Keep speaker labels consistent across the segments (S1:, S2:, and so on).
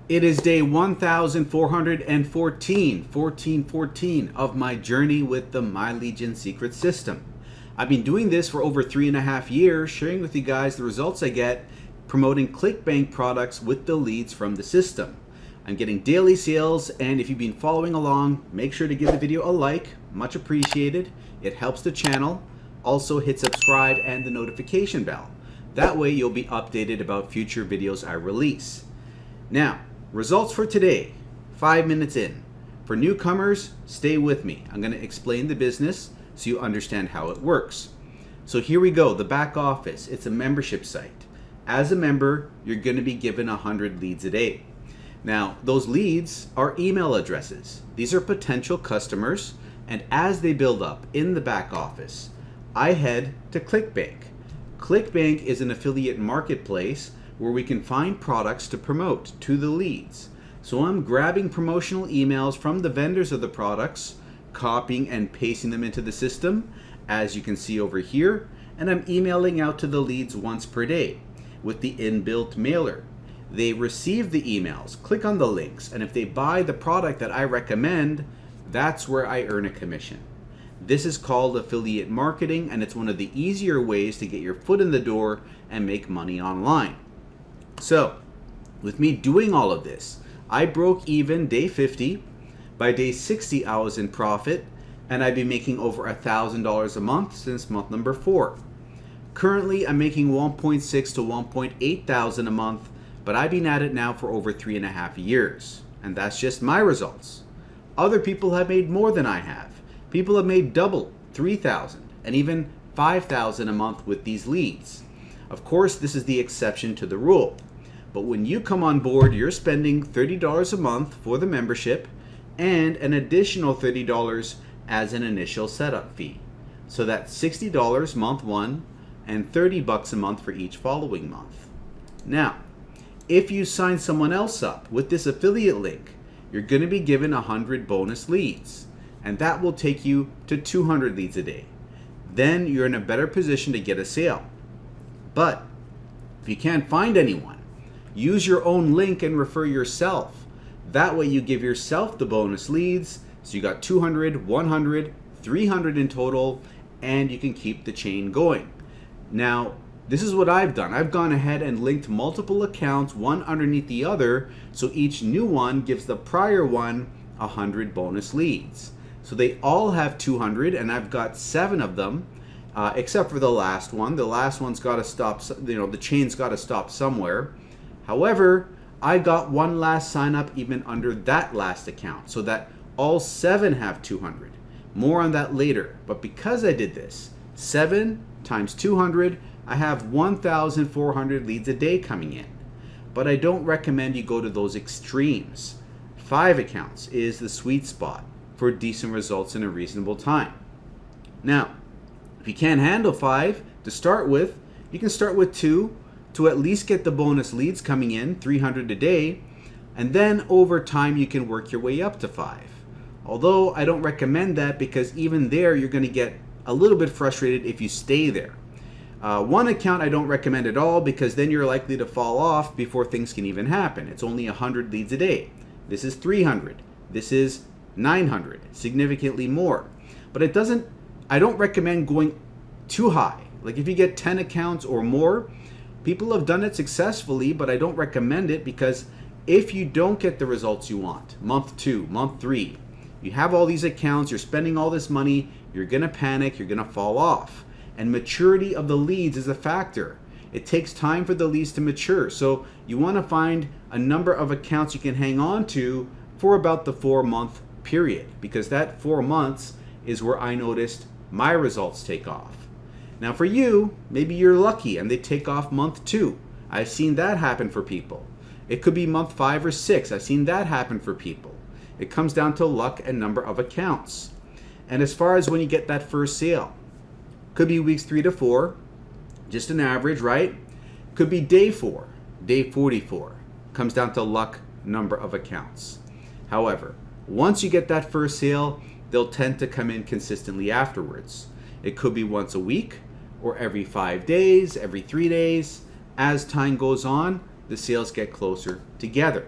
S1: It is day 1414 of my journey with the My Legion secret system. I've been doing this for over 3.5 years, sharing with you guys the results I get promoting Clickbank products with the leads from the system. I'm getting daily sales, and if you've been following along, make sure to give the video a like, much appreciated. It helps the channel. Also hit subscribe and the notification bell. That way you'll be updated about future videos I release. Now, results for today, 5 minutes in. For newcomers, stay with me. I'm going to explain the business so you understand how it works. So here we go, the back office. It's a membership site. As a member, you're going to be given 100 leads a day. Now, those leads are email addresses. These are potential customers, and as they build up in the back office, I head to Clickbank. Clickbank is an affiliate marketplace where we can find products to promote to the leads. So I'm grabbing promotional emails from the vendors of the products, copying and pasting them into the system, as you can see over here, and I'm emailing out to the leads once per day with the inbuilt mailer. They receive the emails, click on the links, and if they buy the product that I recommend, that's where I earn a commission. This is called affiliate marketing, and it's one of the easier ways to get your foot in the door and make money online. So, with me doing all of this, I broke even day 50. By day 60, I was in profit, and I've been making over $1,000 a month since month number 4. Currently, I'm making $1.6 to $1.8 thousand a month, but I've been at it now for over 3.5 years, and that's just my results. Other people have made more than I have. People have made double, 3,000, and even 5,000 a month with these leads. Of course, this is the exception to the rule. But when you come on board, you're spending $30 a month for the membership and an additional $30 as an initial setup fee. So that's $60 month 1 and $30 a month for each following month. Now, if you sign someone else up with this affiliate link, you're going to be given 100 bonus leads, and that will take you to 200 leads a day. Then you're in a better position to get a sale. But if you can't find anyone, use your own link and refer yourself. That way you give yourself the bonus leads, so you got 200, 100, 300 in total, and you can keep the chain going. Now, this is what I've done. I've gone ahead and linked multiple accounts, one underneath the other, so each new one gives the prior one 100 bonus leads. So they all have 200, and I've got 7 of them. Except for the last one. The last one's got to stop, the chain's got to stop somewhere. However, I got one last sign up even under that last account, so that all 7 have 200. More on that later. But because I did this, 7 times 200, I have 1,400 leads a day coming in. But I don't recommend you go to those extremes. 5 accounts is the sweet spot for decent results in a reasonable time. Now, if you can't handle 5 to start with, you can start with 2 to at least get the bonus leads coming in, 300 a day, and then over time you can work your way up to 5. Although I don't recommend that, because even there you're going to get a little bit frustrated if you stay there. One account I don't recommend at all, because then you're likely to fall off before things can even happen. It's only 100 leads a day. This is 300. This is 900, significantly more. But I don't recommend going too high. Like if you get 10 accounts or more, people have done it successfully, but I don't recommend it, because if you don't get the results you want, month 2, month 3, you have all these accounts, you're spending all this money, you're gonna panic, you're gonna fall off. And maturity of the leads is a factor. It takes time for the leads to mature. So you wanna find a number of accounts you can hang on to for about the 4-month period, because that 4 months is where I noticed my results take off. Now for you, maybe you're lucky and they take off month 2. I've seen that happen for people. It could be month 5 or 6. I've seen that happen for people. It comes down to luck and number of accounts. And as far as when you get that first sale, could be weeks 3 to 4, just an average, right? Could be day 4, day 44. Comes down to luck, number of accounts. However, once you get that first sale, they'll tend to come in consistently afterwards. It could be once a week, or every 5 days, every 3 days. As time goes on, the sales get closer together.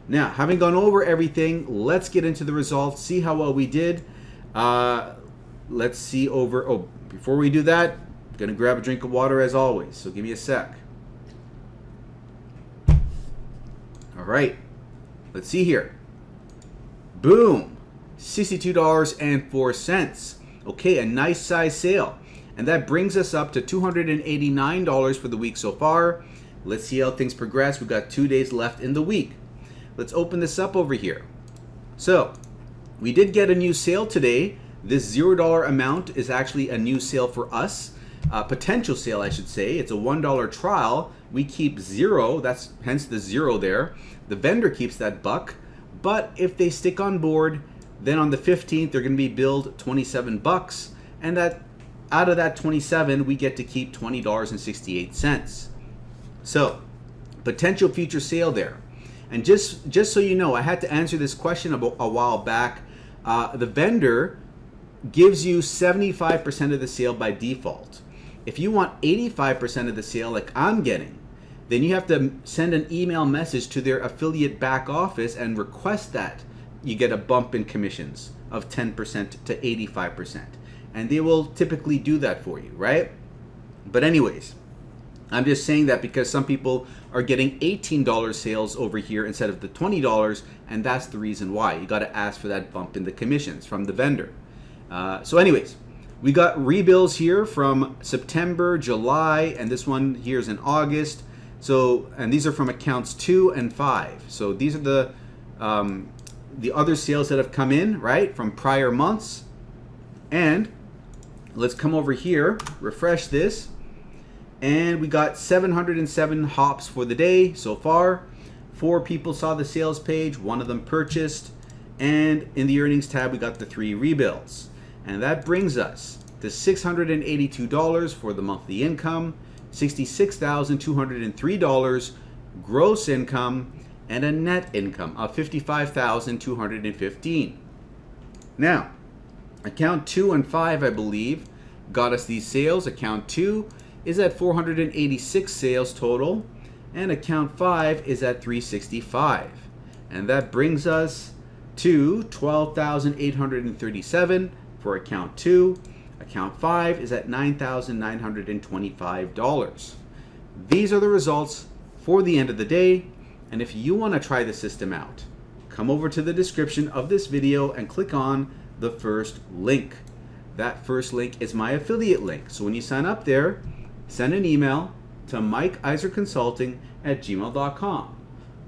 S1: Now, having gone over everything, let's get into the results, see how well we did. Let's see over, oh, before we do that, I'm gonna grab a drink of water as always, so give me a sec. All right, let's see here. Boom, $62.04. Okay, a nice size sale. And that brings us up to $289 for the week so far. Let's see how things progress. We've got 2 days left in the week. Let's open this up over here. So, we did get a new sale today. This $0 amount is actually a new sale for us. Potential sale, I should say. It's a $1 trial. We keep 0, that's hence the 0 there. The vendor keeps that buck. But if they stick on board, then on the 15th, they're gonna be billed 27 bucks. And that out of that 27, we get to keep $20.68. So, potential future sale there. And just so you know, I had to answer this question a while back. The vendor gives you 75% of the sale by default. If you want 85% of the sale like I'm getting, then you have to send an email message to their affiliate back office and request that you get a bump in commissions of 10% to 85%. And they will typically do that for you, right? But anyways, I'm just saying that because some people are getting $18 sales over here instead of the $20, and that's the reason why. You got to ask for that bump in the commissions from the vendor. So anyways, we got rebills here from September, July, and this one here is in August. So, and these are from accounts 2 and 5. So these are the other sales that have come in, right, from prior months. And let's come over here, refresh this. And we got 707 hops for the day so far. 4 people saw the sales page, 1 of them purchased. And in the earnings tab, we got the 3 rebills. And that brings us to $682 for the monthly income, $66,203 gross income, and a net income of $55,215. Now, account 2 and 5, I believe, got us these sales. Account 2 is at 486 sales total, and account 5 is at 365. And that brings us to $12,837 for account 2. Account 5 is at $9,925. These are the results for the end of the day. And if you want to try the system out, come over to the description of this video and click on the first link. That first link is my affiliate link. So when you sign up there, send an email to mikeiserconsulting@gmail.com.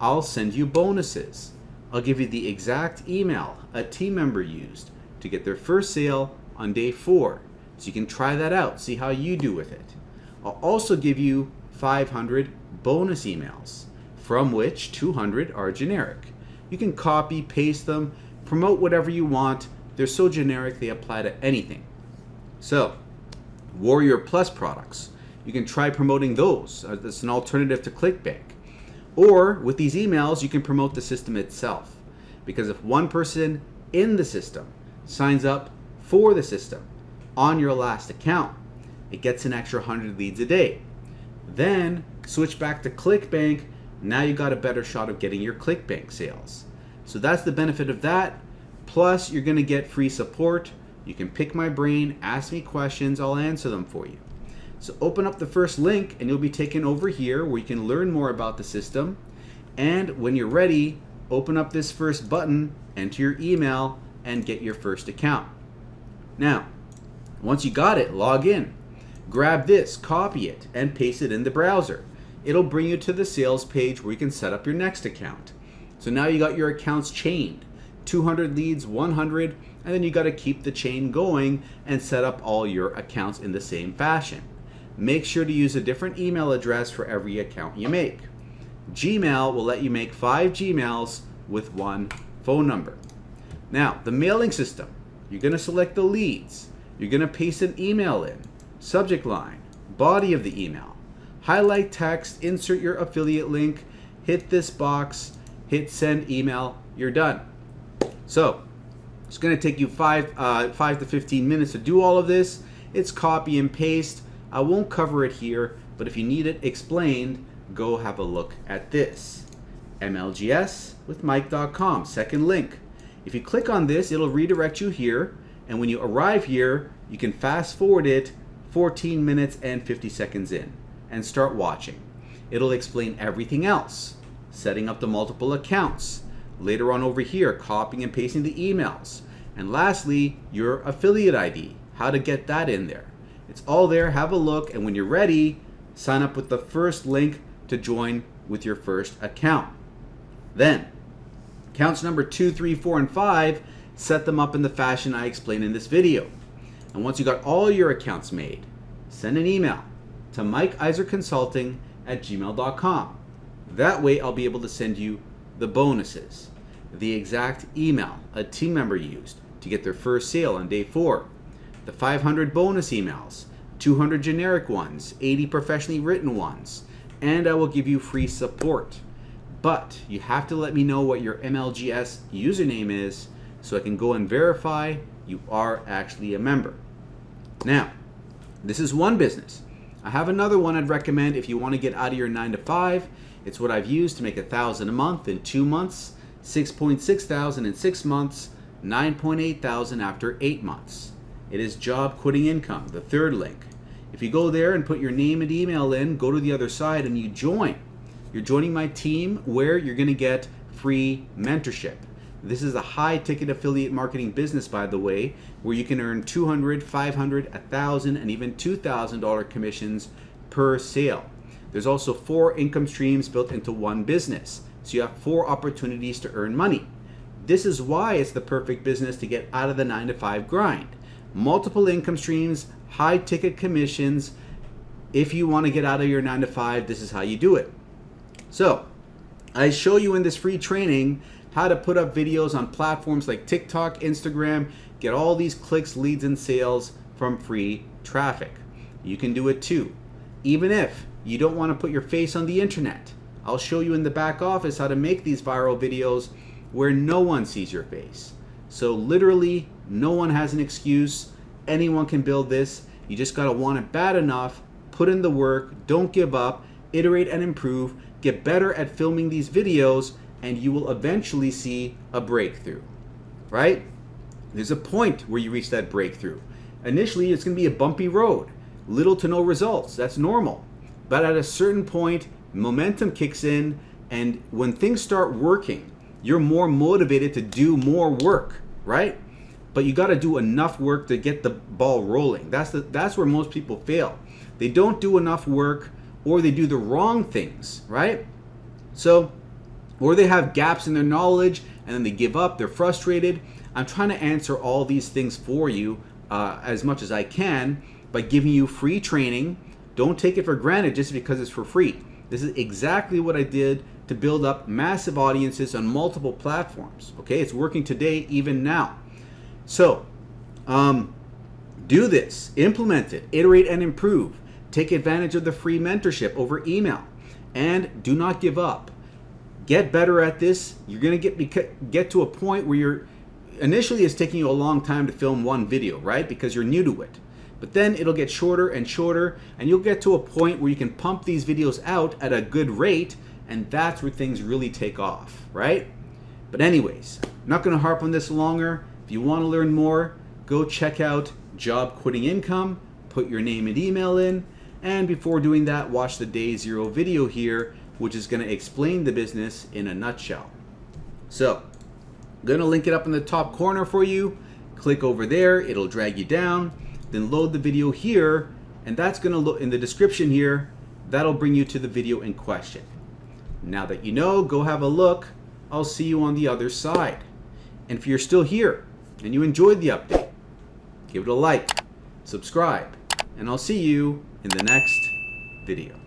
S1: I'll send you bonuses. I'll give you the exact email a team member used to get their first sale on day 4. So you can try that out, see how you do with it. I'll also give you 500 bonus emails, from which 200 are generic. You can copy, paste them, promote whatever you want. They're so generic, they apply to anything. So, Warrior Plus products. You can try promoting those. That's an alternative to Clickbank. Or with these emails, you can promote the system itself. Because if one person in the system signs up for the system on your last account, it gets an extra 100 leads a day. Then switch back to Clickbank. Now you got a better shot of getting your Clickbank sales. So that's the benefit of that. Plus, you're going to get free support. You can pick my brain, ask me questions, I'll answer them for you. So open up the first link and you'll be taken over here where you can learn more about the system. And when you're ready, open up this first button, enter your email, and get your first account. Now, once you got it, log in. Grab this, copy it, and paste it in the browser. It'll bring you to the sales page where you can set up your next account. So now you got your accounts chained. 200 leads, 100, and then you got to keep the chain going and set up all your accounts in the same fashion. Make sure to use a different email address for every account you make. Gmail will let you make 5 Gmails with 1 phone number. Now, the mailing system, you're going to select the leads. You're going to paste an email in, subject line, body of the email, highlight text, insert your affiliate link, hit this box, hit send email, you're done. So, it's going to take you 5 to 15 minutes to do all of this. It's copy and paste. I won't cover it here, but if you need it explained, go have a look at this. mlgswithmike.com, second link. If you click on this, it'll redirect you here, and when you arrive here, you can fast forward it 14 minutes and 50 seconds in and start watching. It'll explain everything else, setting up the multiple accounts, later on over here, copying and pasting the emails, and lastly, your affiliate ID, how to get that in there. It's all there, have a look, and when you're ready, sign up with the first link to join with your first account. Then, accounts number 2, 3, 4, and 5, set them up in the fashion I explained in this video. And once you got all your accounts made, send an email to mikeiserconsulting@gmail.com. That way I'll be able to send you the bonuses, the exact email a team member used to get their first sale on day 4, the 500 bonus emails, 200 generic ones, 80 professionally written ones, and I will give you free support. But you have to let me know what your MLGS username is so I can go and verify you are actually a member. Now, this is one business. I have another one I'd recommend if you want to get out of your 9 to 5. It's what I've used to make $1,000 a month in 2 months, $6.6 thousand in 6 months, $9.8 thousand after 8 months. It is Job Quitting Income, the third link. If you go there and put your name and email in, go to the other side and you join. You're joining my team where you're going to get free mentorship. This is a high-ticket affiliate marketing business, by the way, where you can earn $200, $500, $1,000, and even $2,000 commissions per sale. There's also 4 income streams built into one business, so you have 4 opportunities to earn money. This is why it's the perfect business to get out of the 9 to 5 grind. Multiple income streams, high-ticket commissions. If you want to get out of your 9 to 5, this is how you do it. So, I show you in this free training how to put up videos on platforms like TikTok, Instagram, get all these clicks, leads, and sales from free traffic. You can do it too. Even if you don't want to put your face on the internet, I'll show you in the back office how to make these viral videos where no one sees your face. So literally, no one has an excuse. Anyone can build this. You just gotta want it bad enough, put in the work, don't give up, iterate and improve, get better at filming these videos, and you will eventually see a breakthrough, right? There's a point where you reach that breakthrough. Initially, it's gonna be a bumpy road, little to no results, that's normal. But at a certain point, momentum kicks in, and when things start working, you're more motivated to do more work, right? But you gotta do enough work to get the ball rolling. That's where most people fail. They don't do enough work, or they do the wrong things, right? So, or they have gaps in their knowledge and then they give up, they're frustrated. I'm trying to answer all these things for you as much as I can by giving you free training. Don't take it for granted just because it's for free. This is exactly what I did to build up massive audiences on multiple platforms. Okay, it's working today, even now. So, do this, implement it, iterate and improve. Take advantage of the free mentorship over email, and do not give up. Get better at this. You're gonna get to a point where initially it's taking you a long time to film one video, right? Because you're new to it. But then it'll get shorter and shorter, and you'll get to a point where you can pump these videos out at a good rate, and that's where things really take off, right? But anyways, I'm not gonna harp on this longer. If you wanna learn more, go check out Job Quitting Income, put your name and email in, and before doing that, watch the Day 0 video here, which is going to explain the business in a nutshell. So, I'm going to link it up in the top corner for you. Click over there, it'll drag you down, then load the video here, and that's going to look in the description here. That'll bring you to the video in question. Now that you know, go have a look. I'll see you on the other side. And if you're still here and you enjoyed the update, give it a like, subscribe, and I'll see you in the next video.